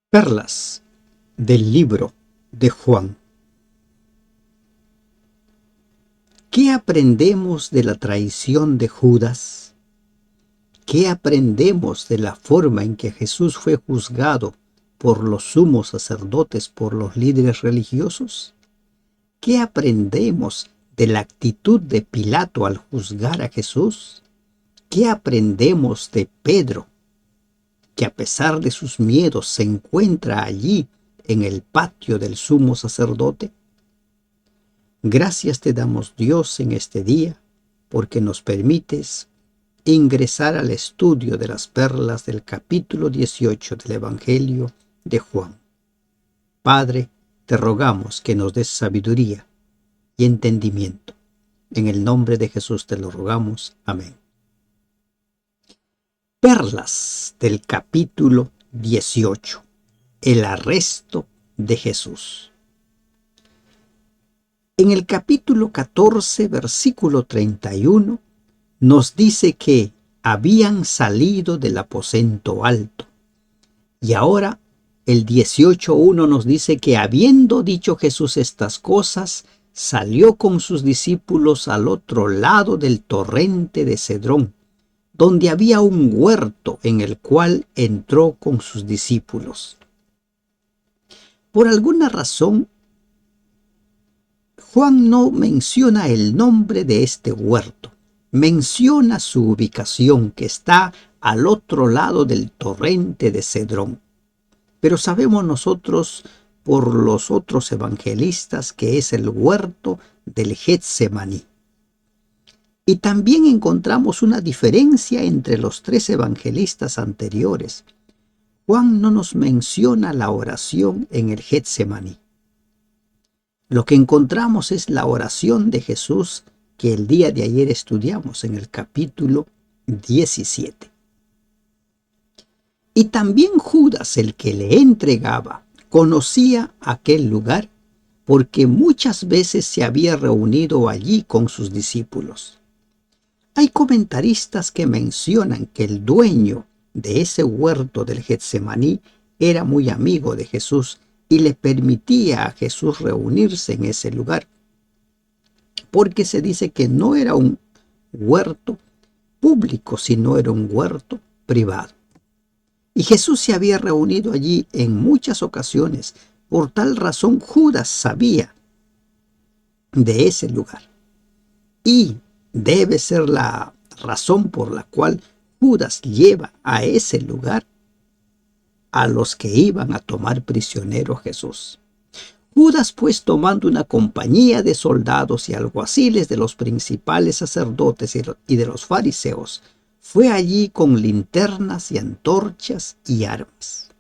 Perlas del libro de Juan. ¿Qué aprendemos de la traición de Judas? ¿Qué aprendemos de la forma en que Jesús fue juzgado por los sumos sacerdotes, por los líderes religiosos? ¿Qué aprendemos de la actitud de Pilato al juzgar a Jesús? ¿Qué aprendemos de Pedro, que a pesar de sus miedos se encuentra allí en el patio del sumo sacerdote? Gracias te damos, Dios, en este día, porque nos permites ingresar al estudio de las perlas del capítulo 18 del Evangelio de Juan. Padre, te rogamos que nos des sabiduría y entendimiento. En el nombre de Jesús te lo rogamos. Amén. Perlas del capítulo 18. El arresto de Jesús. En el capítulo 14, versículo 31, nos dice que habían salido del aposento alto. Y ahora el 18:1 nos dice que habiendo dicho Jesús estas cosas, salió con sus discípulos al otro lado del torrente de Cedrón, donde había un huerto en el cual entró con sus discípulos. Por alguna razón, Juan no menciona el nombre de este huerto. Menciona su ubicación, que está al otro lado del torrente de Cedrón. Pero sabemos nosotros por los otros evangelistas que es el huerto del Getsemaní. Y también encontramos una diferencia entre los tres evangelistas anteriores. Juan no nos menciona la oración en el Getsemaní. Lo que encontramos es la oración de Jesús que el día de ayer estudiamos en el capítulo 17. Y también Judas, el que le entregaba, conocía aquel lugar porque muchas veces se había reunido allí con sus discípulos. Hay comentaristas que mencionan que el dueño de ese huerto del Getsemaní era muy amigo de Jesús y le permitía a Jesús reunirse en ese lugar, porque se dice que no era un huerto público, sino era un huerto privado. Y Jesús se había reunido allí en muchas ocasiones. Por tal razón Judas sabía de ese lugar. Y debe ser la razón por la cual Judas lleva a ese lugar a los que iban a tomar prisionero a Jesús. Judas, pues, tomando una compañía de soldados y alguaciles de los principales sacerdotes y de los fariseos, fue allí con linternas y antorchas y armas.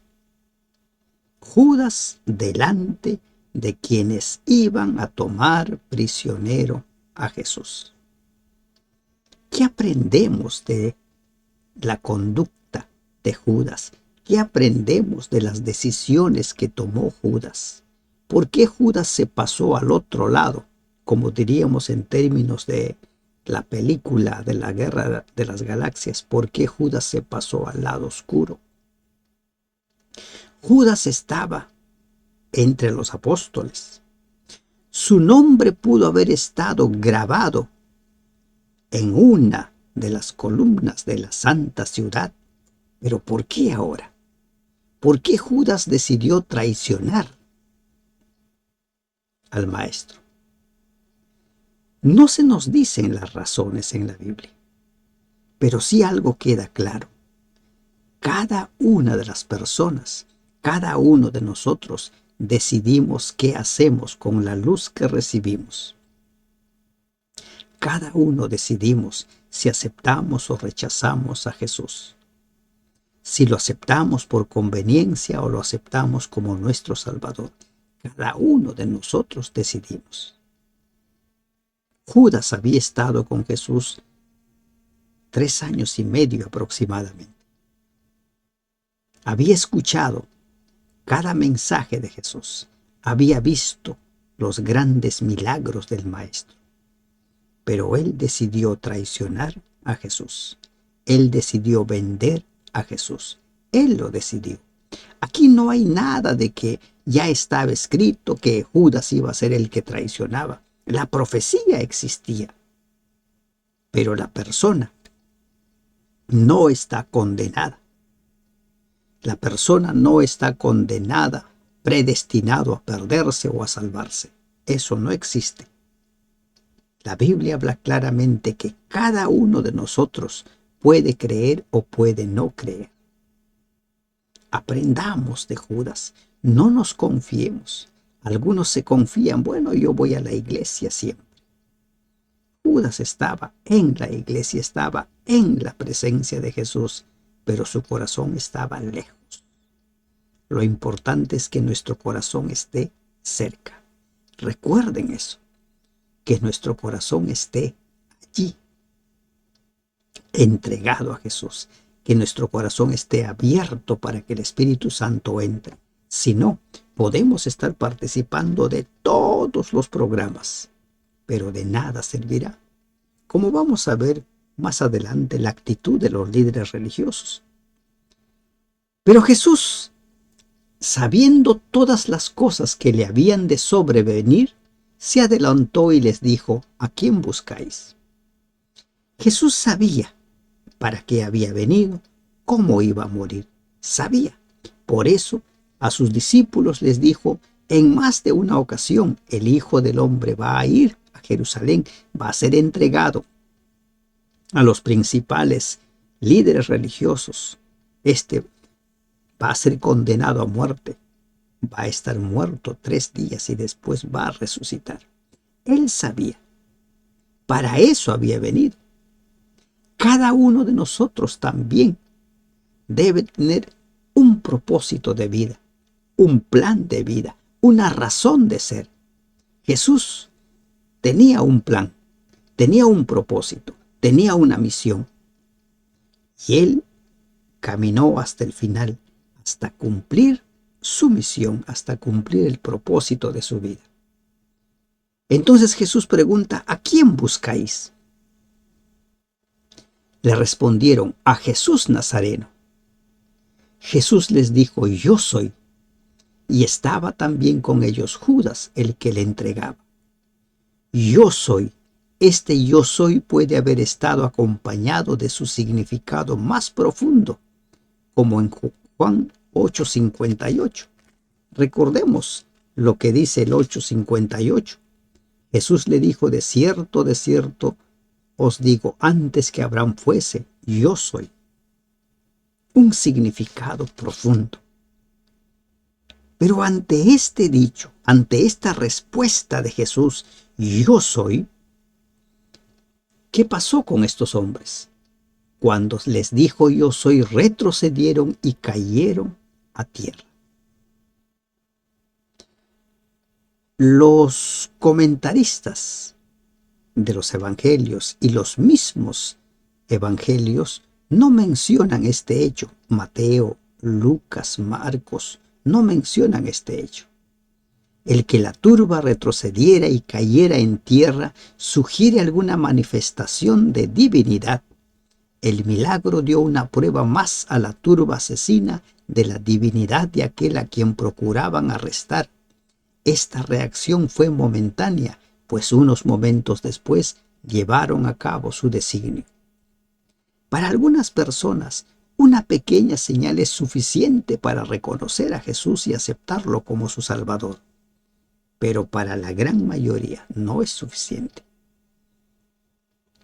Judas delante de quienes iban a tomar prisionero a Jesús. ¿Qué aprendemos de la conducta de Judas? ¿Qué aprendemos de las decisiones que tomó Judas? ¿Por qué Judas se pasó al otro lado? Como diríamos en términos de la película de la Guerra de las Galaxias, ¿por qué Judas se pasó al lado oscuro? Judas estaba entre los apóstoles. Su nombre pudo haber estado grabado en una de las columnas de la santa ciudad. Pero ¿por qué ahora? ¿Por qué Judas decidió traicionar al Maestro? No se nos dicen las razones en la Biblia, pero sí algo queda claro. Cada una de las personas, cada uno de nosotros, decidimos qué hacemos con la luz que recibimos. Cada uno decidimos si aceptamos o rechazamos a Jesús. Si lo aceptamos por conveniencia o lo aceptamos como nuestro Salvador. Cada uno de nosotros decidimos. Judas había estado con Jesús 3 años y medio aproximadamente. Había escuchado cada mensaje de Jesús. Había visto los grandes milagros del Maestro. Pero él decidió traicionar a Jesús. Él decidió vender a Jesús. Él lo decidió. Aquí no hay nada de que ya estaba escrito que Judas iba a ser el que traicionaba. La profecía existía, pero la persona no está condenada. La persona no está condenada, predestinado a perderse o a salvarse. Eso no existe. La Biblia habla claramente que cada uno de nosotros puede creer o puede no creer. Aprendamos de Judas, no nos confiemos. Algunos se confían, bueno, yo voy a la iglesia siempre. Judas estaba en la iglesia, estaba en la presencia de Jesús, pero su corazón estaba lejos. Lo importante es que nuestro corazón esté cerca. Recuerden eso, que nuestro corazón esté allí, entregado a Jesús, que nuestro corazón esté abierto para que el Espíritu Santo entre. Si no, podemos estar participando de todos los programas, pero de nada servirá. Como vamos a ver más adelante, la actitud de los líderes religiosos. Pero Jesús, sabiendo todas las cosas que le habían de sobrevenir, se adelantó y les dijo: ¿a quién buscáis? Jesús sabía para qué había venido, cómo iba a morir. Sabía. Por eso a sus discípulos les dijo en más de una ocasión: el Hijo del Hombre va a ir a Jerusalén, va a ser entregado a los principales líderes religiosos. Va a ser condenado a muerte, va a estar muerto 3 días y después va a resucitar. Él sabía, para eso había venido. Cada uno de nosotros también debe tener un propósito de vida, un plan de vida, una razón de ser. Jesús tenía un plan, tenía un propósito, tenía una misión. Y él caminó hasta el final, hasta cumplir su misión, hasta cumplir el propósito de su vida. Entonces Jesús pregunta: ¿a quién buscáis? Le respondieron: a Jesús Nazareno. Jesús les dijo: yo soy. Y estaba también con ellos Judas, el que le entregaba. Yo soy. Este yo soy puede haber estado acompañado de su significado más profundo, como en Juan 8:58. Recordemos lo que dice el 8:58. Jesús le dijo: de cierto, os digo, antes que Abraham fuese, yo soy. Un significado profundo. Pero ante este dicho, ante esta respuesta de Jesús, yo soy, ¿qué pasó con estos hombres? Cuando les dijo yo soy, retrocedieron y cayeron a tierra. Los comentaristas de los evangelios y los mismos evangelios no mencionan este hecho. Mateo, Lucas, Marcos no mencionan este hecho. El que la turba retrocediera y cayera en tierra sugiere alguna manifestación de divinidad. El milagro dio una prueba más a la turba asesina de la divinidad de aquel a quien procuraban arrestar. Esta reacción fue momentánea, pues unos momentos después llevaron a cabo su designio. Para algunas personas, una pequeña señal es suficiente para reconocer a Jesús y aceptarlo como su Salvador. Pero para la gran mayoría no es suficiente.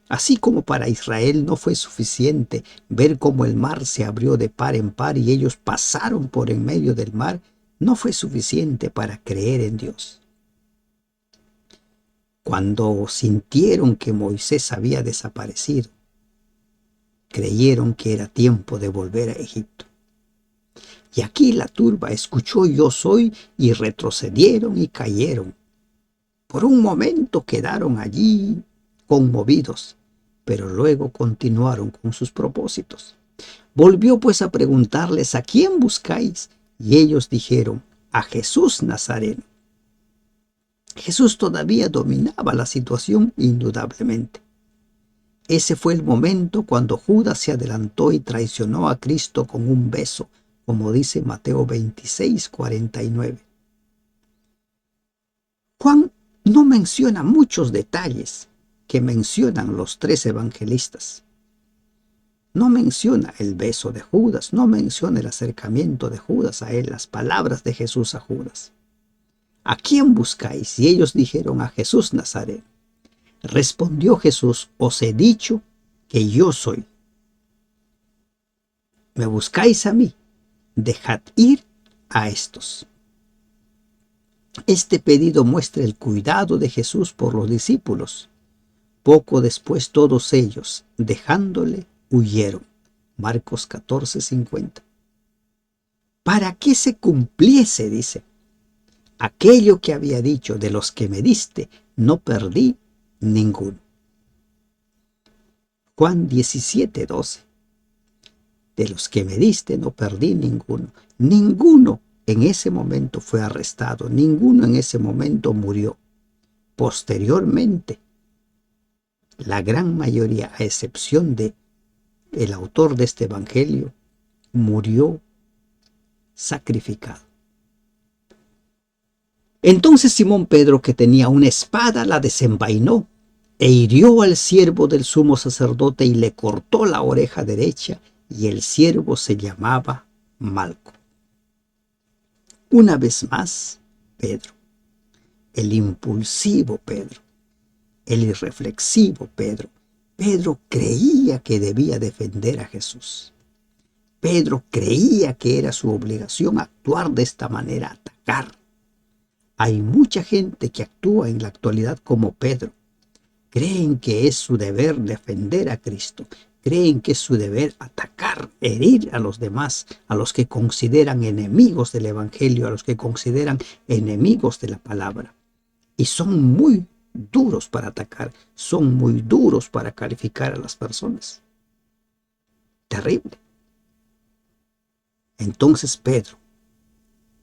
Así como para Israel no fue suficiente ver cómo el mar se abrió de par en par y ellos pasaron por en medio del mar, no fue suficiente para creer en Dios. Cuando sintieron que Moisés había desaparecido, creyeron que era tiempo de volver a Egipto. Y aquí la turba escuchó yo soy y retrocedieron y cayeron. Por un momento quedaron allí conmovidos, pero luego continuaron con sus propósitos. Volvió pues a preguntarles: ¿a quién buscáis? Y ellos dijeron: a Jesús Nazareno. Jesús todavía dominaba la situación indudablemente. Ese fue el momento cuando Judas se adelantó y traicionó a Cristo con un beso, como dice Mateo 26:49. Juan no menciona muchos detalles que mencionan los tres evangelistas. No menciona el beso de Judas, no menciona el acercamiento de Judas a él, las palabras de Jesús a Judas. ¿A quién buscáis? Y ellos dijeron: a Jesús Nazaret. Respondió Jesús: os he dicho que yo soy. ¿Me buscáis a mí? Dejad ir a estos. Este pedido muestra el cuidado de Jesús por los discípulos. Poco después todos ellos, dejándole, huyeron. Marcos 14:50. Para que se cumpliese, dice, aquello que había dicho: de los que me diste, no perdí ninguno. Juan 17:12. De los que me diste, no perdí ninguno. Ninguno en ese momento fue arrestado, ninguno en ese momento murió. Posteriormente, la gran mayoría, a excepción de el autor de este evangelio, murió sacrificado. Entonces Simón Pedro, que tenía una espada, la desenvainó e hirió al siervo del sumo sacerdote y le cortó la oreja derecha, y el siervo se llamaba Malco. Una vez más, Pedro, el impulsivo Pedro, el irreflexivo Pedro. Pedro creía que debía defender a Jesús. Pedro creía que era su obligación actuar de esta manera, atacar. Hay mucha gente que actúa en la actualidad como Pedro. Creen que es su deber defender a Cristo. Creen que es su deber atacar, herir a los demás, a los que consideran enemigos del Evangelio, a los que consideran enemigos de la palabra. Y son muy duros para atacar, son muy duros para calificar a las personas. Terrible. Entonces Pedro,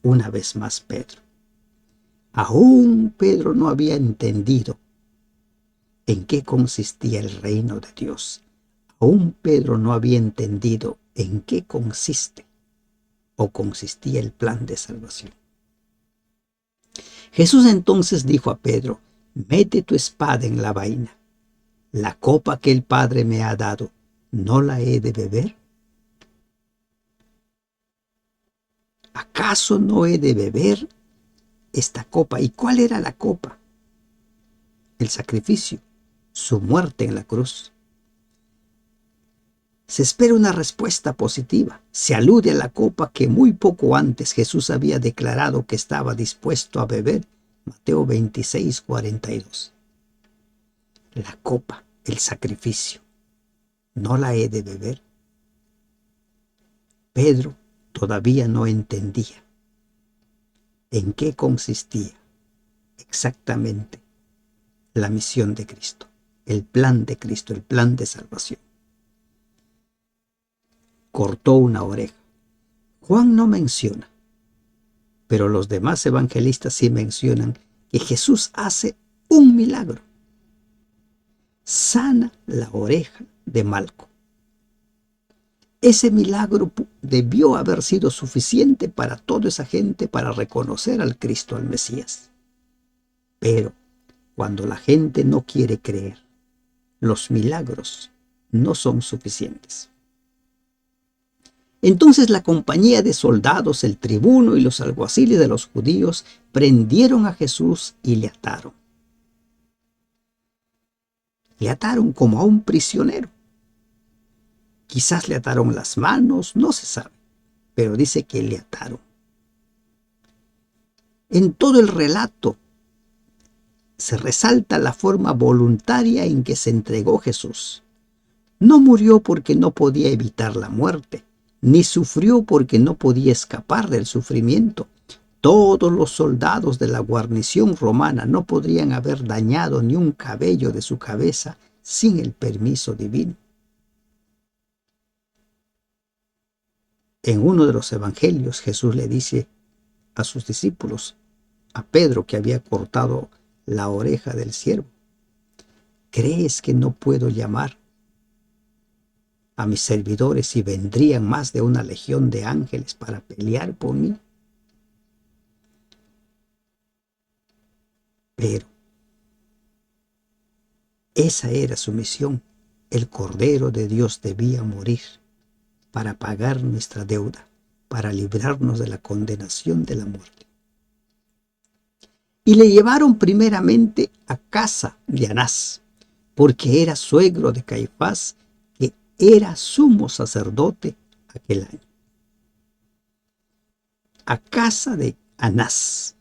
una vez más Pedro, aún Pedro no había entendido en qué consistía el reino de Dios. Aún Pedro no había entendido en qué consiste o consistía el plan de salvación. Jesús entonces dijo a Pedro: mete tu espada en la vaina. La copa que el Padre me ha dado, ¿no la he de beber? ¿Acaso no he de beber esta copa? ¿Y cuál era la copa? El sacrificio, su muerte en la cruz. Se espera una respuesta positiva. Se alude a la copa que muy poco antes Jesús había declarado que estaba dispuesto a beber. Mateo 26:42. La copa, el sacrificio, ¿no la he de beber? Pedro todavía no entendía en qué consistía exactamente la misión de Cristo, el plan de Cristo, el plan de salvación. Cortó una oreja. Juan no menciona, pero los demás evangelistas sí mencionan que Jesús hace un milagro. Sana la oreja de Malco. Ese milagro debió haber sido suficiente para toda esa gente para reconocer al Cristo, al Mesías. Pero cuando la gente no quiere creer, los milagros no son suficientes. Entonces la compañía de soldados, el tribuno y los alguaciles de los judíos prendieron a Jesús y le ataron. Le ataron como a un prisionero. Quizás le ataron las manos, no se sabe, pero dice que le ataron. En todo el relato se resalta la forma voluntaria en que se entregó Jesús. No murió porque no podía evitar la muerte, ni sufrió porque no podía escapar del sufrimiento. Todos los soldados de la guarnición romana no podrían haber dañado ni un cabello de su cabeza sin el permiso divino. En uno de los evangelios, Jesús le dice a sus discípulos, a Pedro que había cortado la oreja del siervo: ¿crees que no puedo llamar a mis servidores y vendrían más de una legión de ángeles para pelear por mí. Pero esa era su misión. El Cordero de Dios debía morir para pagar nuestra deuda, para librarnos de la condenación de la muerte. Y le llevaron primeramente a casa de Anás, porque era suegro de Caifás, que era sumo sacerdote aquel año. A casa de Anás,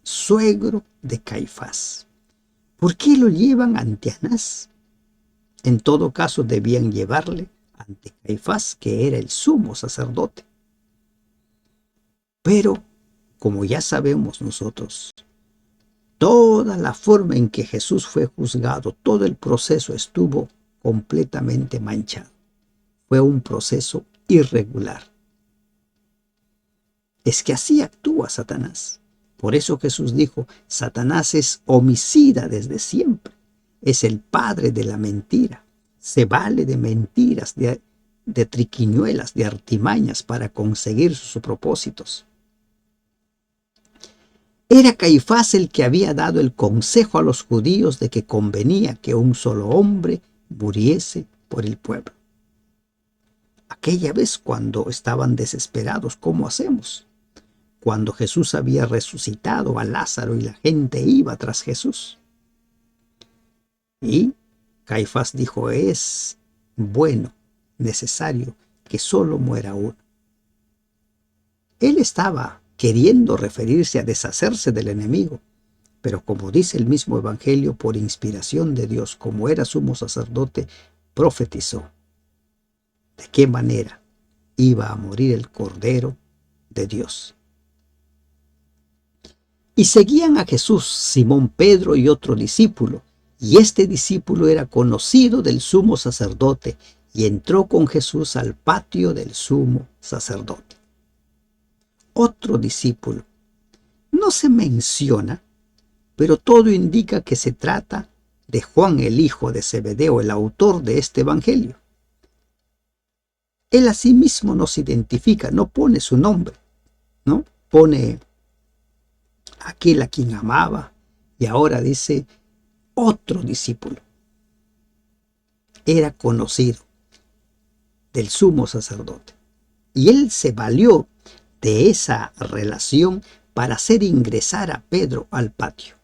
suegro de Caifás. ¿Por qué lo llevan ante Anás? En todo caso debían llevarle ante Caifás, que era el sumo sacerdote. Pero, como ya sabemos nosotros, toda la forma en que Jesús fue juzgado, todo el proceso estuvo completamente manchado. Fue un proceso irregular. Es que así actúa Satanás. Por eso Jesús dijo, Satanás es homicida desde siempre. Es el padre de la mentira. Se vale de mentiras, de triquiñuelas, de artimañas para conseguir sus propósitos. Era Caifás el que había dado el consejo a los judíos de que convenía que un solo hombre muriese por el pueblo. Aquella vez cuando estaban desesperados, ¿cómo hacemos? Cuando Jesús había resucitado a Lázaro y la gente iba tras Jesús. Y Caifás dijo, es bueno, necesario que solo muera uno. Él estaba queriendo referirse a deshacerse del enemigo, pero como dice el mismo Evangelio, por inspiración de Dios, como era sumo sacerdote, profetizó de qué manera iba a morir el Cordero de Dios. Y seguían a Jesús Simón Pedro y otro discípulo, y este discípulo era conocido del sumo sacerdote, y entró con Jesús al patio del sumo sacerdote. Otro discípulo. No se menciona, pero todo indica que se trata de Juan, el hijo de Zebedeo, el autor de este evangelio. Él asimismo nos identifica, no pone su nombre, ¿no? Pone aquel a quien amaba y ahora dice otro discípulo. Era conocido del sumo sacerdote y él se valió de esa relación para hacer ingresar a Pedro al patio.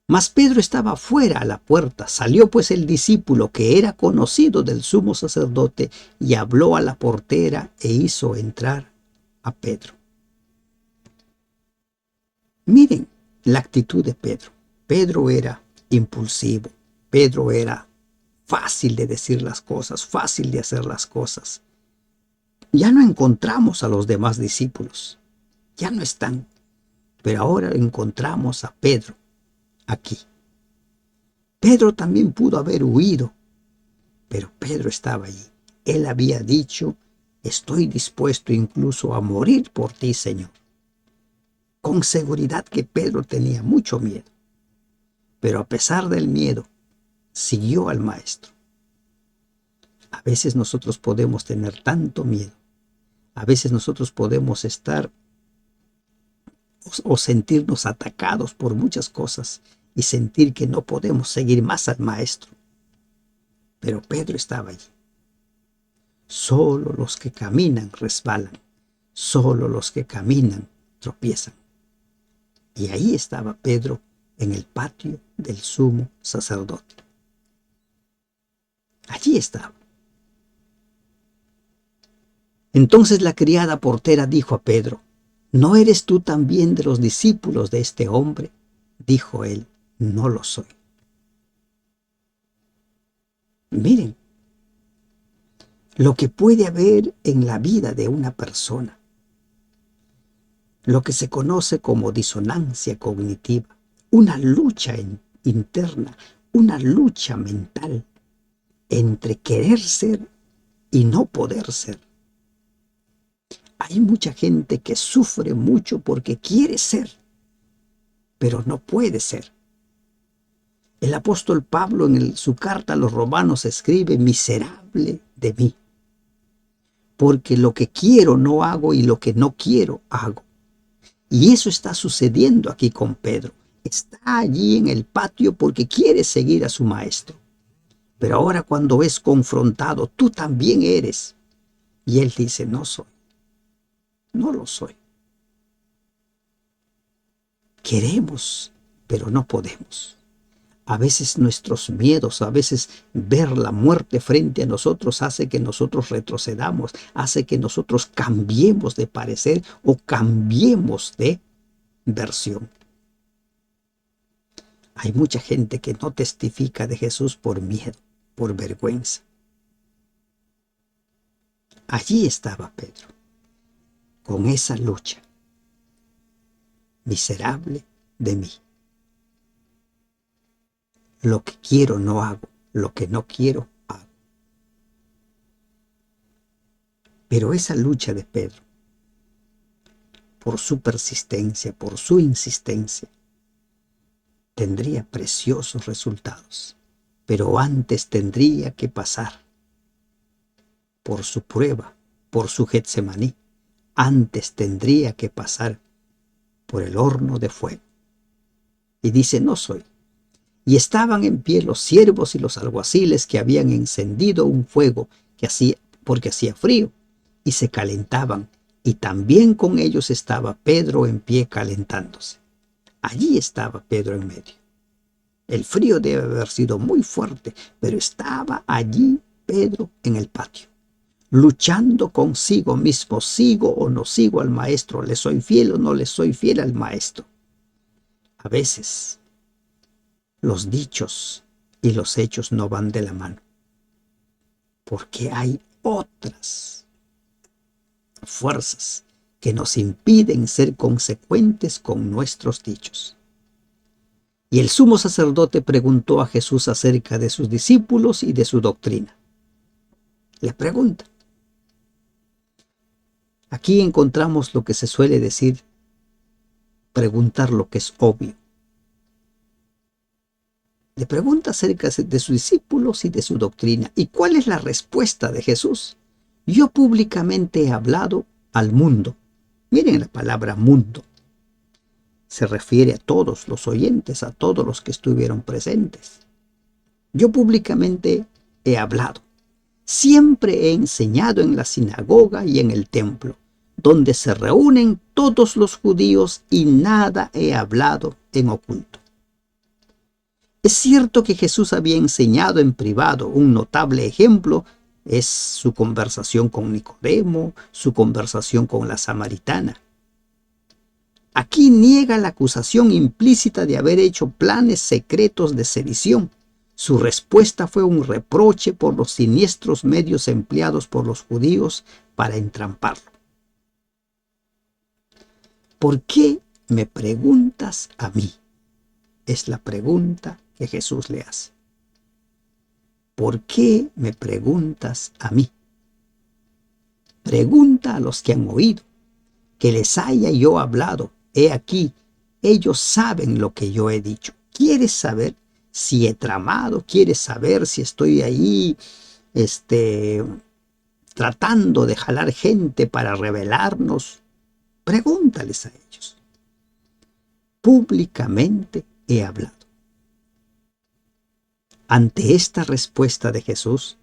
Mas Pedro estaba fuera a la puerta. Salió pues el discípulo que era conocido del sumo sacerdote y habló a la portera e hizo entrar a Pedro. Miren la actitud de Pedro. Pedro era impulsivo. Pedro era fácil de decir las cosas, fácil de hacer las cosas. Ya no encontramos a los demás discípulos. Ya no están. Pero ahora encontramos a Pedro aquí. Pedro también pudo haber huido, pero Pedro estaba allí. Él había dicho, estoy dispuesto incluso a morir por ti, Señor. Con seguridad que Pedro tenía mucho miedo, pero a pesar del miedo, siguió al Maestro. A veces nosotros podemos tener tanto miedo, a veces nosotros podemos estar o sentirnos atacados por muchas cosas y sentir que no podemos seguir más al Maestro. Pero Pedro estaba allí. Solo los que caminan resbalan, solo los que caminan tropiezan. Y ahí estaba Pedro en el patio del sumo sacerdote. Allí estaba. Entonces la criada portera dijo a Pedro, ¿no eres tú también de los discípulos de este hombre? Dijo él, no lo soy. Miren, lo que puede haber en la vida de una persona, lo que se conoce como disonancia cognitiva, una lucha interna, una lucha mental entre querer ser y no poder ser. Hay mucha gente que sufre mucho porque quiere ser, pero no puede ser. El apóstol Pablo en su carta a los romanos escribe: miserable de mí, porque lo que quiero no hago y lo que no quiero hago. Y eso está sucediendo aquí con Pedro. Está allí en el patio porque quiere seguir a su maestro. Pero ahora cuando es confrontado, tú también eres. Y él dice: no soy, no lo soy. Queremos, pero no podemos. A veces nuestros miedos, a veces ver la muerte frente a nosotros hace que nosotros retrocedamos, hace que nosotros cambiemos de parecer o cambiemos de versión. Hay mucha gente que no testifica de Jesús por miedo, por vergüenza. Allí estaba Pedro, con esa lucha. Miserable de mí. Lo que quiero no hago, lo que no quiero hago. Pero esa lucha de Pedro, por su persistencia, por su insistencia, tendría preciosos resultados. Pero antes tendría que pasar por su prueba, por su Getsemaní. Antes tendría que pasar por el horno de fuego. Y dice: no soy. Y estaban en pie los siervos y los alguaciles que habían encendido un fuego porque hacía frío, y se calentaban, y también con ellos estaba Pedro en pie calentándose. Allí estaba Pedro en medio. El frío debe haber sido muy fuerte, pero estaba allí Pedro en el patio, luchando consigo mismo: sigo o no sigo al maestro, le soy fiel o no le soy fiel al maestro. A veces los dichos y los hechos no van de la mano, porque hay otras fuerzas que nos impiden ser consecuentes con nuestros dichos. Y el sumo sacerdote preguntó a Jesús acerca de sus discípulos y de su doctrina. Le pregunta. Aquí encontramos lo que se suele decir: preguntar lo que es obvio. Le pregunta acerca de sus discípulos y de su doctrina. ¿Y cuál es la respuesta de Jesús? Yo públicamente he hablado al mundo. Miren la palabra mundo. Se refiere a todos los oyentes, a todos los que estuvieron presentes. Yo públicamente he hablado. Siempre he enseñado en la sinagoga y en el templo, donde se reúnen todos los judíos, y nada he hablado en oculto. Es cierto que Jesús había enseñado en privado. Un notable ejemplo es su conversación con Nicodemo, su conversación con la samaritana. Aquí niega la acusación implícita de haber hecho planes secretos de sedición. Su respuesta fue un reproche por los siniestros medios empleados por los judíos para entramparlo. ¿Por qué me preguntas a mí? Es la pregunta que Jesús le hace. ¿Por qué me preguntas a mí? Pregunta a los que han oído, que les haya yo hablado. He aquí, ellos saben lo que yo he dicho. ¿Quieres saber si he tramado? ¿Quieres saber si estoy ahí tratando de jalar gente para rebelarnos? Pregúntales a ellos. Públicamente he hablado. Ante esta respuesta de Jesús,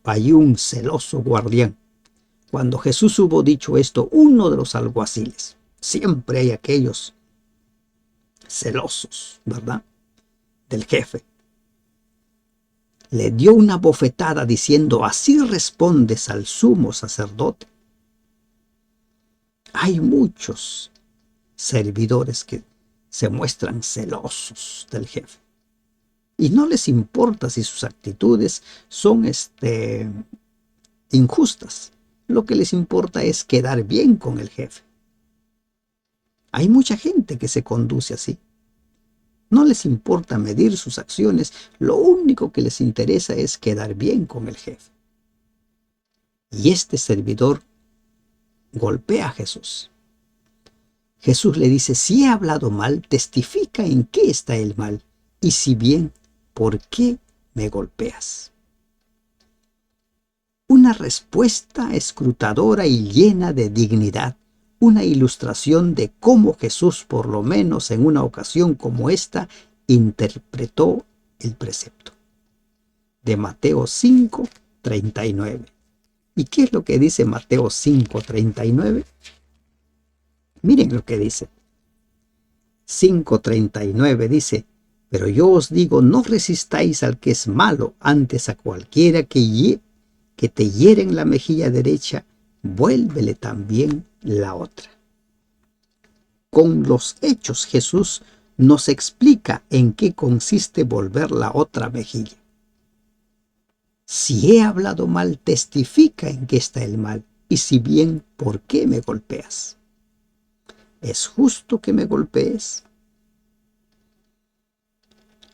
hay un celoso guardián. Cuando Jesús hubo dicho esto, uno de los alguaciles, siempre hay aquellos celosos, ¿verdad?, del jefe, le dio una bofetada diciendo: así respondes al sumo sacerdote. Hay muchos servidores que se muestran celosos del jefe y no les importa si sus actitudes son injustas. Lo que les importa es quedar bien con el jefe. Hay mucha gente que se conduce así. No les importa medir sus acciones, lo único que les interesa es quedar bien con el jefe. Y este servidor golpea a Jesús. Jesús le dice: si he hablado mal, testifica en qué está el mal, Y si bien, ¿por qué me golpeas? Una respuesta escrutadora y llena de dignidad, una ilustración de cómo Jesús, por lo menos en una ocasión como esta, interpretó el precepto. De Mateo 5:39. ¿Y qué es lo que dice Mateo 5:39? Miren lo que dice. 5:39 dice: pero yo os digo, no resistáis al que es malo, antes a cualquiera que te hiere en la mejilla derecha, vuélvele también la otra. Con los hechos Jesús nos explica en qué consiste volver la otra mejilla. Si he hablado mal, testifica en qué está el mal, y si bien, ¿por qué me golpeas? ¿Es justo que me golpees?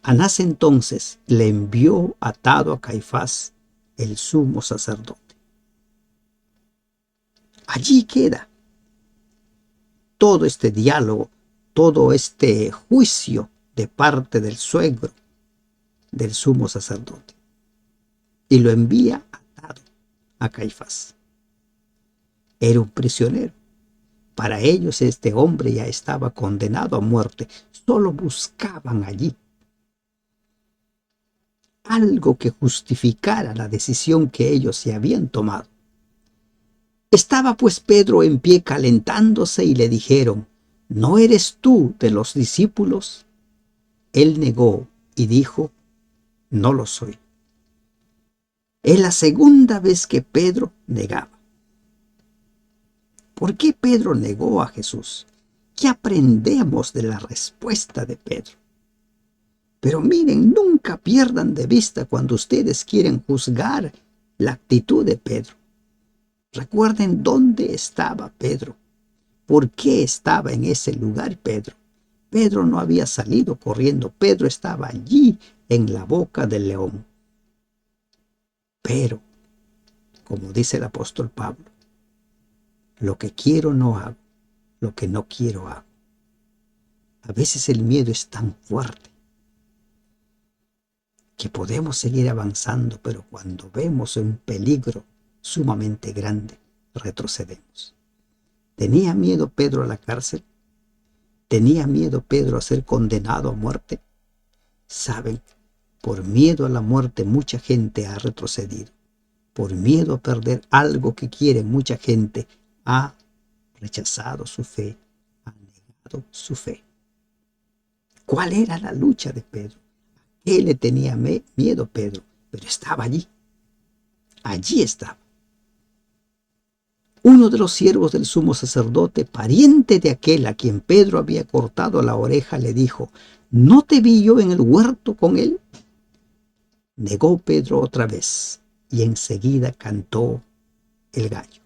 Anás entonces le envió atado a Caifás, el sumo sacerdote. Allí queda todo este diálogo, todo este juicio de parte del suegro del sumo sacerdote. Y lo envía atado a Caifás. Era un prisionero. Para ellos este hombre ya estaba condenado a muerte. Solo buscaban allí algo que justificara la decisión que ellos se habían tomado. Estaba pues Pedro en pie calentándose y le dijeron: ¿no eres tú de los discípulos? Él negó y dijo: no lo soy. Es la segunda vez que Pedro negaba. ¿Por qué Pedro negó a Jesús? ¿Qué aprendemos de la respuesta de Pedro? Pero miren, nunca pierdan de vista cuando ustedes quieren juzgar la actitud de Pedro. Recuerden dónde estaba Pedro. ¿Por qué estaba en ese lugar Pedro? Pedro no había salido corriendo. Pedro estaba allí en la boca del león. Pero, como dice el apóstol Pablo, lo que quiero no hago, lo que no quiero hago. A veces el miedo es tan fuerte que podemos seguir avanzando, pero cuando vemos un peligro sumamente grande, retrocedemos. ¿Tenía miedo Pedro a la cárcel? ¿Tenía miedo Pedro a ser condenado a muerte? Saben, por miedo a la muerte mucha gente ha retrocedido. Por miedo a perder algo que quiere, mucha gente ha rechazado su fe, ha negado su fe. ¿Cuál era la lucha de Pedro? ¿A qué le tenía miedo Pedro? Pero estaba allí. Allí estaba. Uno de los siervos del sumo sacerdote, pariente de aquel a quien Pedro había cortado la oreja, le dijo: ¿no te vi yo en el huerto con él? Negó Pedro otra vez y enseguida cantó el gallo.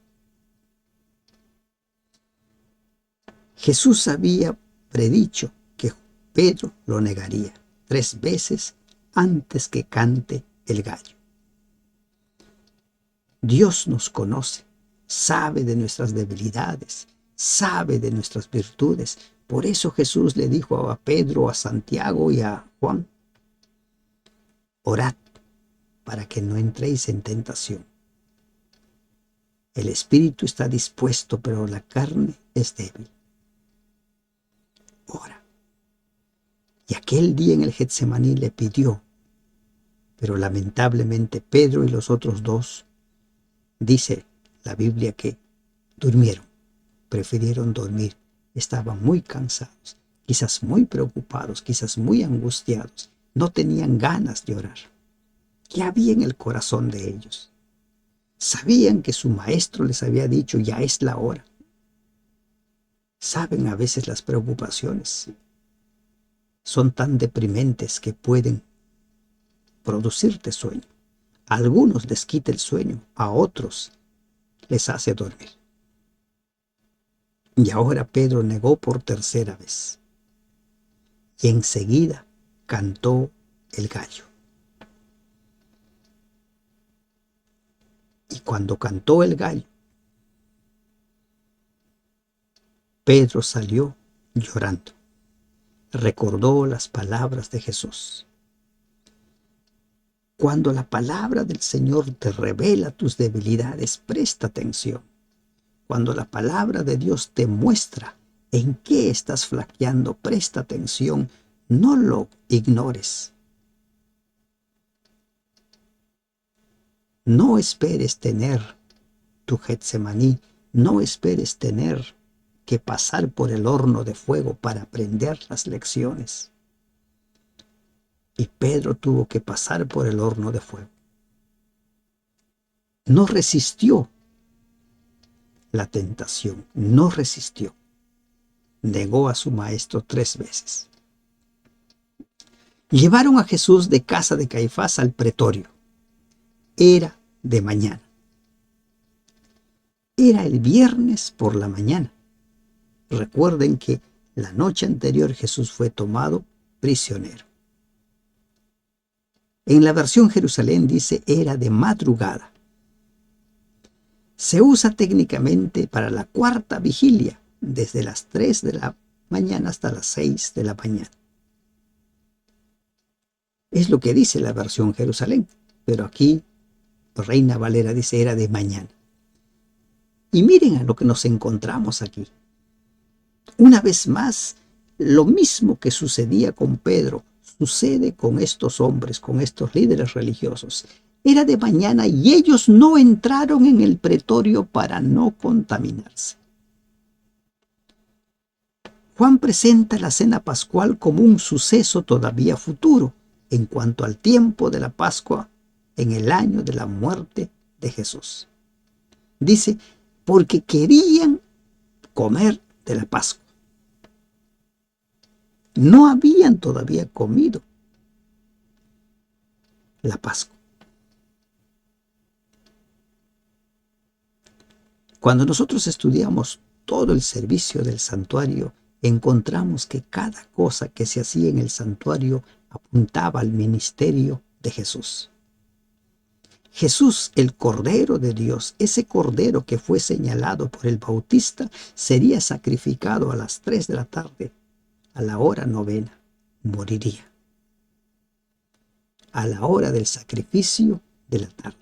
Jesús había predicho que Pedro lo negaría 3 veces antes que cante el gallo. Dios nos conoce, sabe de nuestras debilidades, sabe de nuestras virtudes. Por eso Jesús le dijo a Pedro, a Santiago y a Juan: orad para que no entréis en tentación. El espíritu está dispuesto, pero la carne es débil. Ora. Y aquel día en el Getsemaní le pidió, pero lamentablemente Pedro y los otros 2, dice la Biblia, que durmieron, prefirieron dormir. Estaban muy cansados, quizás muy preocupados, quizás muy angustiados. No tenían ganas de orar. ¿Qué había en el corazón de ellos? Sabían que su maestro les había dicho: ya es la hora. Saben, a veces las preocupaciones son tan deprimentes que pueden producirte sueño. A algunos les quita el sueño, a otros les hace dormir. Y ahora Pedro negó por 3ª vez. Y enseguida cantó el gallo. Y cuando cantó el gallo, Pedro salió llorando. recordó las palabras de Jesús. Cuando la palabra del Señor te revela tus debilidades, presta atención. Cuando la palabra de Dios te muestra en qué estás flaqueando, presta atención, no lo ignores. No esperes tener tu Getsemaní, no esperes tener que pasar por el horno de fuego para aprender las lecciones. Y Pedro tuvo que pasar por el horno de fuego. No resistió la tentación, no resistió. Negó a su maestro 3 veces. Llevaron a Jesús de casa de Caifás al pretorio. Era de mañana. Era el viernes por la mañana. Recuerden que la noche anterior Jesús fue tomado prisionero. En la versión Jerusalén dice era de madrugada. Se usa técnicamente para la cuarta vigilia, desde las 3 de la mañana hasta las 6 de la mañana. Es lo que dice la versión Jerusalén, pero aquí Reina Valera dice era de mañana. Y miren a lo que nos encontramos aquí. Una vez más, lo mismo que sucedía con Pedro, sucede con estos hombres, con estos líderes religiosos. Era de mañana y ellos no entraron en el pretorio para no contaminarse. Juan presenta la cena pascual como un suceso todavía futuro en cuanto al tiempo de la Pascua en el año de la muerte de Jesús. Dice, porque querían comer de la Pascua. No habían todavía comido la Pascua. Cuando nosotros estudiamos todo el servicio del santuario, encontramos que cada cosa que se hacía en el santuario apuntaba al ministerio de Jesús. Jesús, el Cordero de Dios, ese Cordero que fue señalado por el Bautista, sería sacrificado a las 3 de la tarde, a la hora 9, moriría. A la hora del sacrificio de la tarde.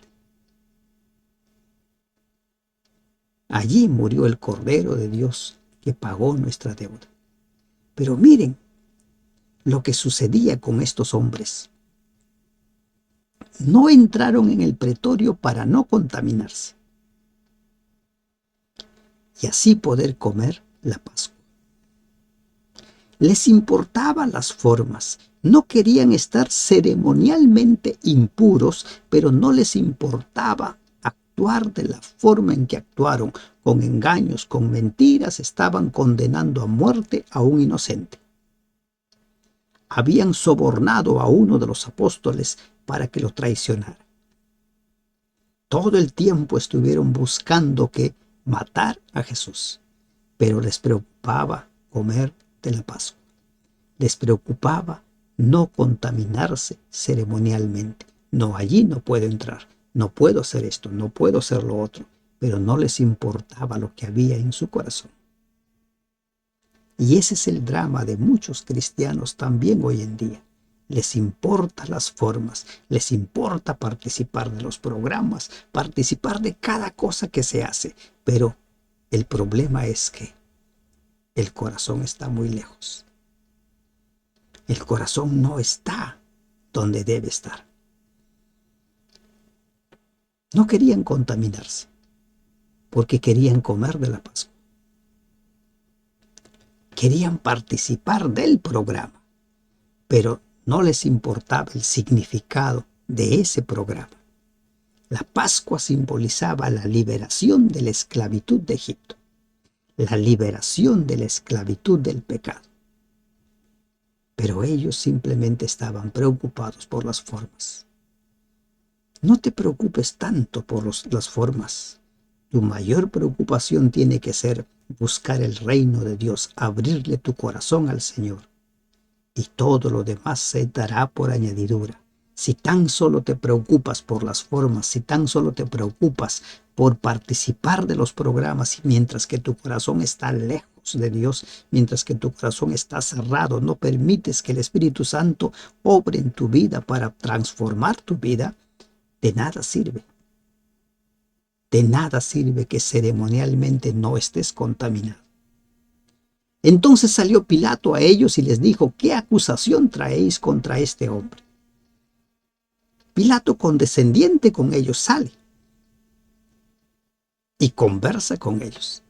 Allí murió el Cordero de Dios que pagó nuestra deuda. Pero miren lo que sucedía con estos hombres. No entraron en el pretorio para no contaminarse y así poder comer la Pascua. Les importaban las formas, no querían estar ceremonialmente impuros, pero no les importaba actuar de la forma en que actuaron, con engaños, con mentiras, estaban condenando a muerte a un inocente. Habían sobornado a uno de los apóstoles para que lo traicionara. Todo el tiempo estuvieron buscando que matar a Jesús, pero les preocupaba comer de la Pascua. Les preocupaba no contaminarse ceremonialmente. No, allí no puedo entrar, no puedo hacer esto, no puedo hacer lo otro, pero no les importaba lo que había en su corazón. Y ese es el drama de muchos cristianos también hoy en día. Les importan las formas, les importa participar de los programas, participar de cada cosa que se hace, pero el problema es que el corazón está muy lejos. El corazón no está donde debe estar. No querían contaminarse porque querían comer de la Pascua. Querían participar del programa, pero no les importaba el significado de ese programa. La Pascua simbolizaba la liberación de la esclavitud de Egipto, la liberación de la esclavitud del pecado. Pero ellos simplemente estaban preocupados por las formas. No te preocupes tanto por las formas. Tu mayor preocupación tiene que ser buscar el reino de Dios, abrirle tu corazón al Señor. Y todo lo demás se dará por añadidura. Si tan solo te preocupas por las formas, si tan solo te preocupas por participar de los programas, mientras que tu corazón está lejos voz de Dios, mientras que tu corazón está cerrado, no permites que el Espíritu Santo obre en tu vida para transformar tu vida, de nada sirve. De nada sirve que ceremonialmente no estés contaminado. Entonces salió Pilato a ellos y les dijo: ¿qué acusación traéis contra este hombre? Pilato, condescendiente con ellos, sale y conversa con ellos.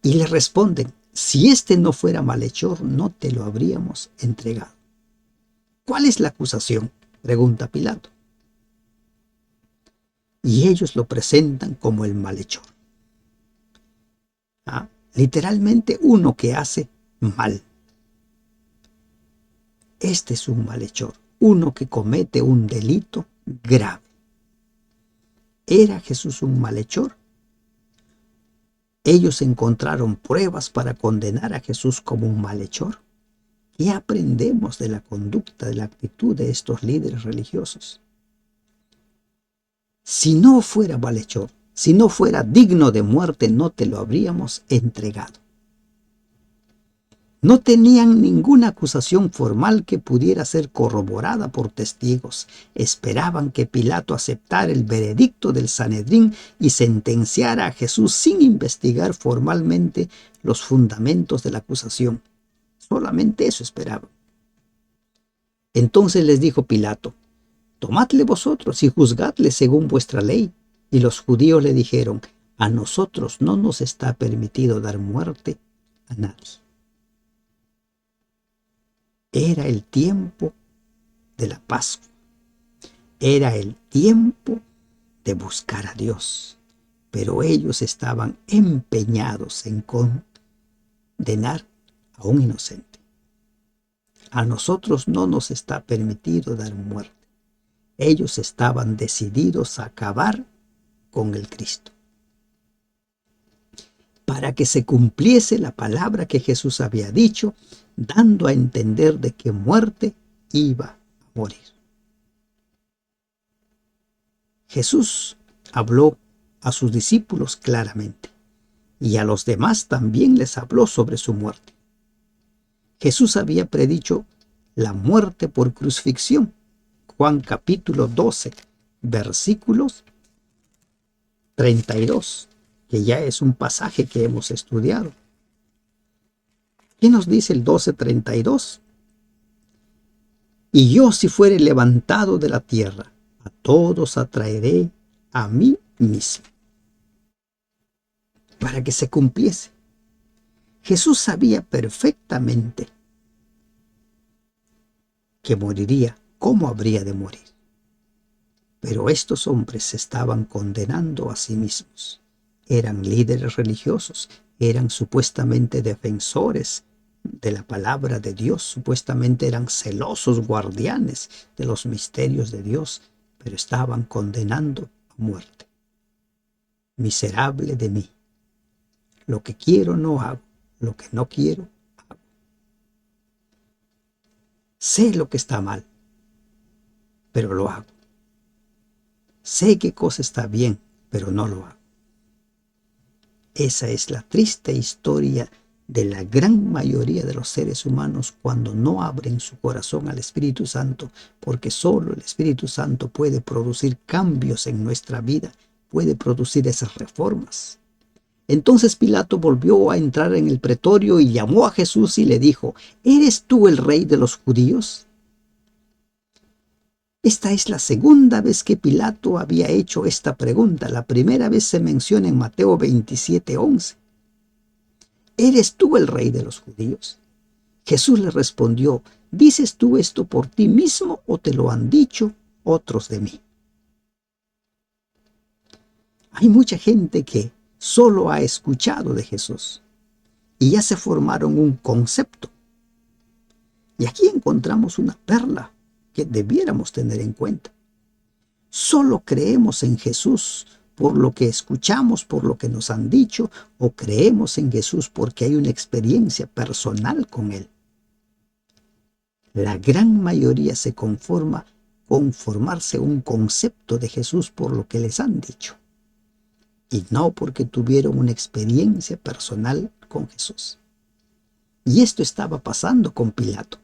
Y le responden: si este no fuera malhechor, no te lo habríamos entregado. ¿Cuál es la acusación?, pregunta Pilato. Y ellos lo presentan como el malhechor. Literalmente uno que hace mal. Este es un malhechor, uno que comete un delito grave. ¿Era Jesús un malhechor? Ellos encontraron pruebas para condenar a Jesús como un malhechor. ¿Qué aprendemos de la conducta, de la actitud de estos líderes religiosos? Si no fuera malhechor, si no fuera digno de muerte, no te lo habríamos entregado. No tenían ninguna acusación formal que pudiera ser corroborada por testigos. Esperaban que Pilato aceptara el veredicto del Sanedrín y sentenciara a Jesús sin investigar formalmente los fundamentos de la acusación. Solamente eso esperaban. Entonces les dijo Pilato: tomadle vosotros y juzgadle según vuestra ley. Y los judíos le dijeron: a nosotros no nos está permitido dar muerte a nadie. Era el tiempo de la Pascua. Era el tiempo de buscar a Dios. Pero ellos estaban empeñados en condenar a un inocente. A nosotros no nos está permitido dar muerte. Ellos estaban decididos a acabar con el Cristo. Para que se cumpliese la palabra que Jesús había dicho, dando a entender de qué muerte iba a morir. Jesús habló a sus discípulos claramente, y a los demás también les habló sobre su muerte. Jesús había predicho la muerte por crucifixión. Juan capítulo 12, versículos 32, que ya es un pasaje que hemos estudiado. ¿Qué nos dice el 12:32? Y yo, si fuere levantado de la tierra, a todos atraeré a mí mismo. Para que se cumpliese. Jesús sabía perfectamente que moriría, cómo habría de morir. Pero estos hombres se estaban condenando a sí mismos. Eran líderes religiosos, eran supuestamente defensores de la palabra de Dios, supuestamente eran celosos guardianes de los misterios de Dios, pero estaban condenando a muerte. Miserable de mí. Lo que quiero no hago, lo que no quiero hago. Sé lo que está mal, pero lo hago. Sé qué cosa está bien, pero no lo hago. Esa es la triste historia de la gran mayoría de los seres humanos cuando no abren su corazón al Espíritu Santo, porque solo el Espíritu Santo puede producir cambios en nuestra vida, puede producir esas reformas. Entonces Pilato volvió a entrar en el pretorio y llamó a Jesús y le dijo: ¿eres tú el rey de los judíos? Esta es la segunda vez que Pilato había hecho esta pregunta. La primera vez se menciona en Mateo 27:11. ¿Eres tú el rey de los judíos? Jesús le respondió: ¿dices tú esto por ti mismo o te lo han dicho otros de mí? Hay mucha gente que solo ha escuchado de Jesús y ya se formaron un concepto. Y aquí encontramos una perla que debiéramos tener en cuenta. Solo creemos en Jesús por lo que escuchamos, por lo que nos han dicho, o creemos en Jesús porque hay una experiencia personal con Él. La gran mayoría se conforma con formarse un concepto de Jesús por lo que les han dicho, y no porque tuvieron una experiencia personal con Jesús. Y esto estaba pasando con Pilato.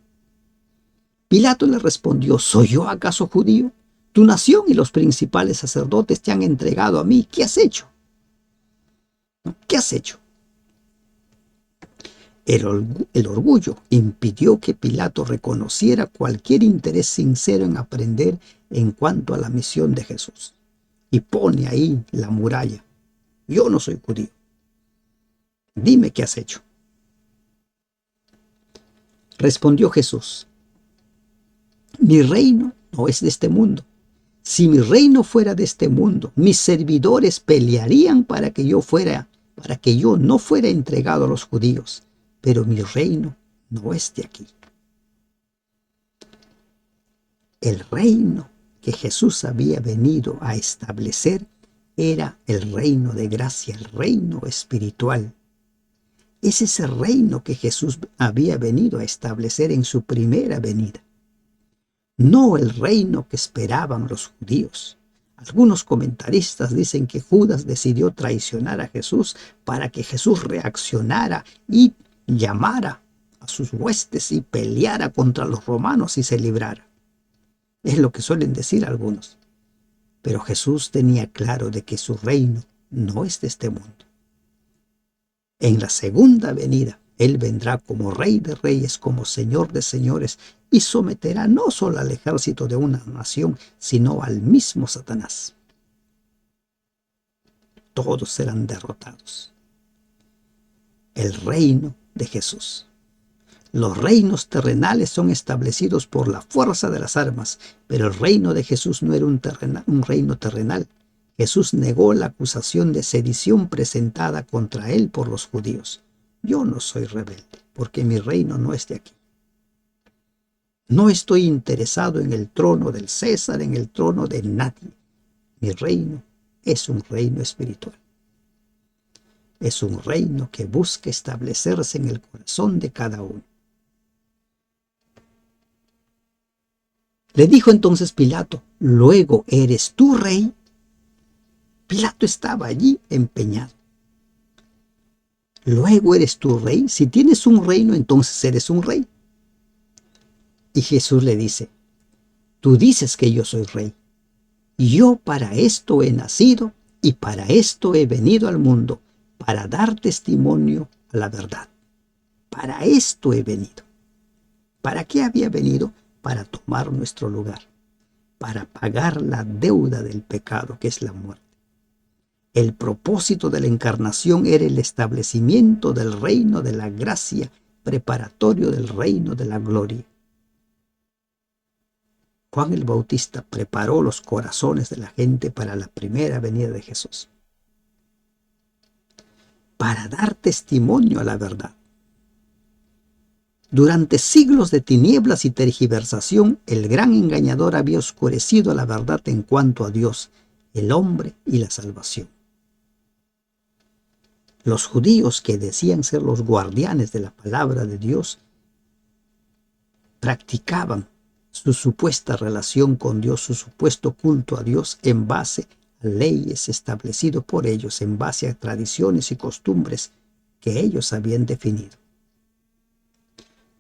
Pilato le respondió: ¿soy yo acaso judío? Tu nación y los principales sacerdotes te han entregado a mí. ¿Qué has hecho? ¿No? ¿Qué has hecho? El orgullo impidió que Pilato reconociera cualquier interés sincero en aprender en cuanto a la misión de Jesús. Y pone ahí la muralla: yo no soy judío. Dime qué has hecho. Respondió Jesús: mi reino no es de este mundo. Si mi reino fuera de este mundo, mis servidores pelearían para que yo no fuera entregado a los judíos. Pero mi reino no es de aquí. El reino que Jesús había venido a establecer era el reino de gracia, el reino espiritual. Es ese reino que Jesús había venido a establecer en su primera venida. No el reino que esperaban los judíos. Algunos comentaristas dicen que Judas decidió traicionar a Jesús para que Jesús reaccionara y llamara a sus huestes y peleara contra los romanos y se librara. Es lo que suelen decir algunos. Pero Jesús tenía claro de que su reino no es de este mundo. En la segunda venida, Él vendrá como Rey de Reyes, como Señor de Señores, y someterá no solo al ejército de una nación, sino al mismo Satanás. Todos serán derrotados. El reino de Jesús. Los reinos terrenales son establecidos por la fuerza de las armas, pero el reino de Jesús no era un reino terrenal. Jesús negó la acusación de sedición presentada contra él por los judíos. Yo no soy rebelde, porque mi reino no es de aquí. No estoy interesado en el trono del César, en el trono de nadie. Mi reino es un reino espiritual. Es un reino que busca establecerse en el corazón de cada uno. Le dijo entonces Pilato: ¿luego eres tú rey? Pilato estaba allí empeñado. ¿Luego eres tú rey? Si tienes un reino, entonces eres un rey. Y Jesús le dice: tú dices que yo soy rey. Yo para esto he nacido y para esto he venido al mundo, para dar testimonio a la verdad. Para esto he venido. ¿Para qué había venido? Para tomar nuestro lugar, para pagar la deuda del pecado, que es la muerte. El propósito de la encarnación era el establecimiento del reino de la gracia, preparatorio del reino de la gloria. Juan el Bautista preparó los corazones de la gente para la primera venida de Jesús, para dar testimonio a la verdad. Durante siglos de tinieblas y tergiversación, el gran engañador había oscurecido la verdad en cuanto a Dios, el hombre y la salvación. Los judíos, que decían ser los guardianes de la palabra de Dios, practicaban su supuesta relación con Dios, su supuesto culto a Dios en base a leyes establecidas por ellos, en base a tradiciones y costumbres que ellos habían definido.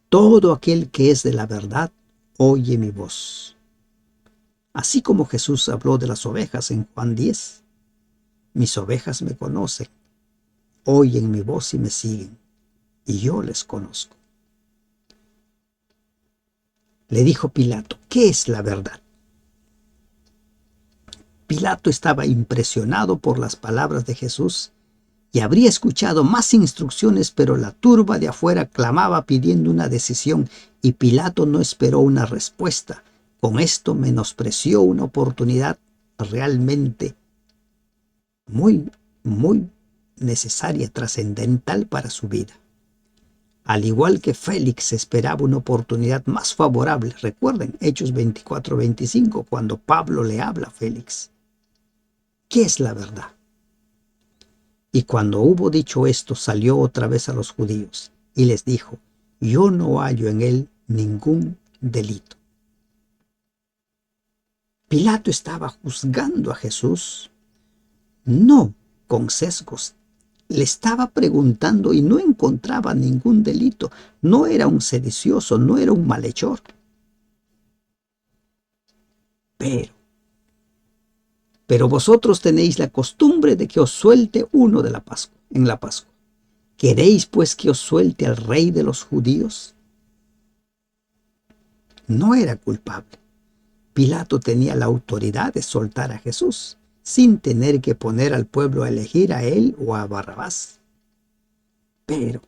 Todo aquel que es de la verdad, oye mi voz. Así como Jesús habló de las ovejas en Juan 10, mis ovejas me conocen, oyen mi voz y me siguen, y yo les conozco. Le dijo Pilato: ¿qué es la verdad? Pilato estaba impresionado por las palabras de Jesús y habría escuchado más instrucciones, pero la turba de afuera clamaba pidiendo una decisión y Pilato no esperó una respuesta. Con esto menospreció una oportunidad realmente muy necesaria, trascendental para su vida. Al igual que Félix esperaba una oportunidad más favorable. Recuerden Hechos 24-25, cuando Pablo le habla a Félix. ¿Qué es la verdad? Y cuando hubo dicho esto, salió otra vez a los judíos y les dijo: yo no hallo en él ningún delito. Pilato estaba juzgando a Jesús no con sesgos Le estaba preguntando y no encontraba ningún delito. No era un sedicioso, no era un malhechor. Pero vosotros tenéis la costumbre de que os suelte uno de la Pascua, en la Pascua. ¿Queréis pues que os suelte al rey de los judíos? No era culpable. Pilato tenía la autoridad de soltar a Jesús, sin tener que poner al pueblo a elegir a él o a Barrabás. Pero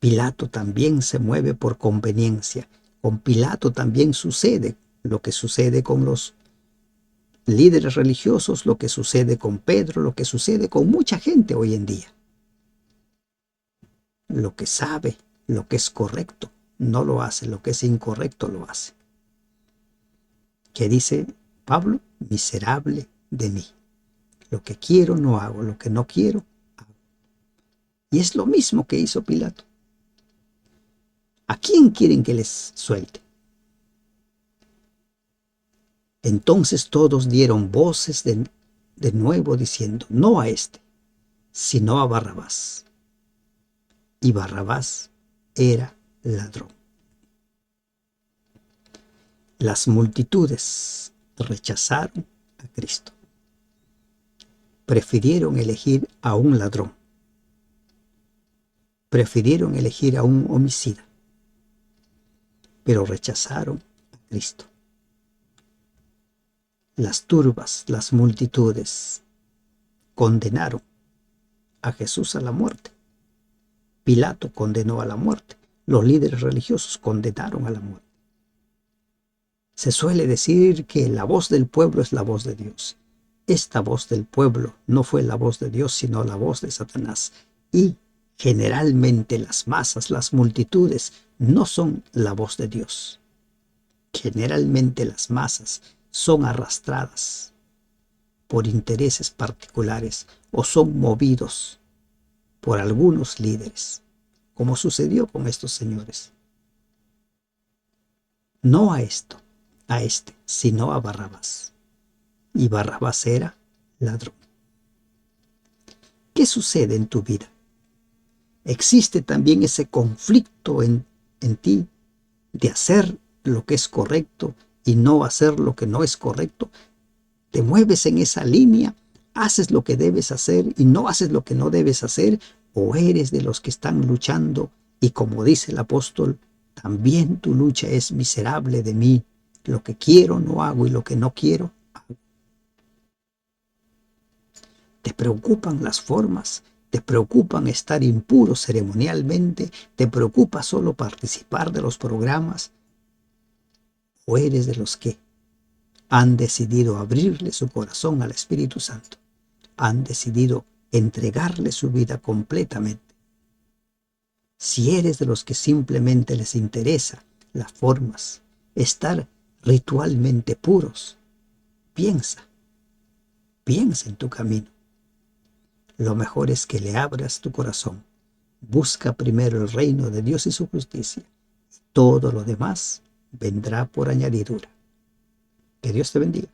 Pilato también se mueve por conveniencia. Con Pilato también sucede lo que sucede con los líderes religiosos, lo que sucede con Pedro, lo que sucede con mucha gente hoy en día. Lo que sabe, lo que es correcto, no lo hace, lo que es incorrecto lo hace. ¿Qué dice Pablo? Miserable de mí. Lo que quiero no hago, lo que no quiero hago. Y es lo mismo que hizo Pilato. ¿A quién quieren que les suelte? Entonces todos dieron voces de nuevo diciendo, no a este, sino a Barrabás. Y Barrabás era ladrón. Las multitudes rechazaron a Cristo. Prefirieron elegir a un ladrón. Prefirieron elegir a un homicida. Pero rechazaron a Cristo. Las turbas, las multitudes condenaron a Jesús a la muerte. Pilato condenó a la muerte. Los líderes religiosos condenaron a la muerte. Se suele decir que la voz del pueblo es la voz de Dios. Esta voz del pueblo no fue la voz de Dios, sino la voz de Satanás. Y generalmente las masas, las multitudes, no son la voz de Dios. Generalmente las masas son arrastradas por intereses particulares o son movidos por algunos líderes, como sucedió con estos señores. No a este, sino a Barrabás. Y Barrabás era ladrón. ¿Qué sucede en tu vida? Existe también ese conflicto en ti de hacer lo que es correcto y no hacer lo que no es correcto. Te mueves en esa línea, haces lo que debes hacer y no haces lo que no debes hacer, o eres de los que están luchando y, como dice el apóstol, también tu lucha es miserable de mí. Lo que quiero no hago y lo que no quiero hago. Te preocupan las formas, te preocupan estar impuro ceremonialmente, te preocupa solo participar de los programas, o eres de los que han decidido abrirle su corazón al Espíritu Santo, han decidido entregarle su vida completamente. Si eres de los que simplemente les interesa las formas, estar ritualmente puros, piensa en tu camino. Lo mejor es que le abras tu corazón. Busca primero el reino de Dios y su justicia. Todo lo demás vendrá por añadidura. Que Dios te bendiga.